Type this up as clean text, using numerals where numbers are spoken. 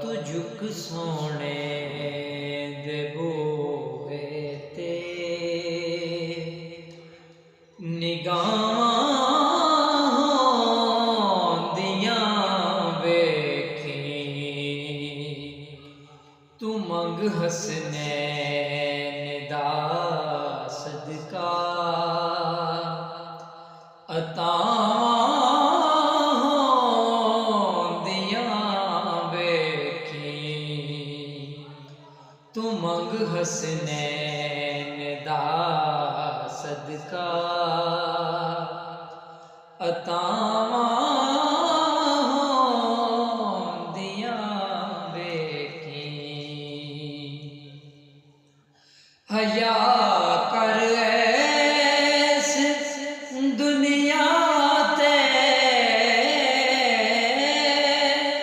तुझुक सोने दे बूहे ते निगाहां दियां वेखी तू मंग हसनैन दा सदका तू मंग हसनैन दा सदका अतावां दियां वेखी। हया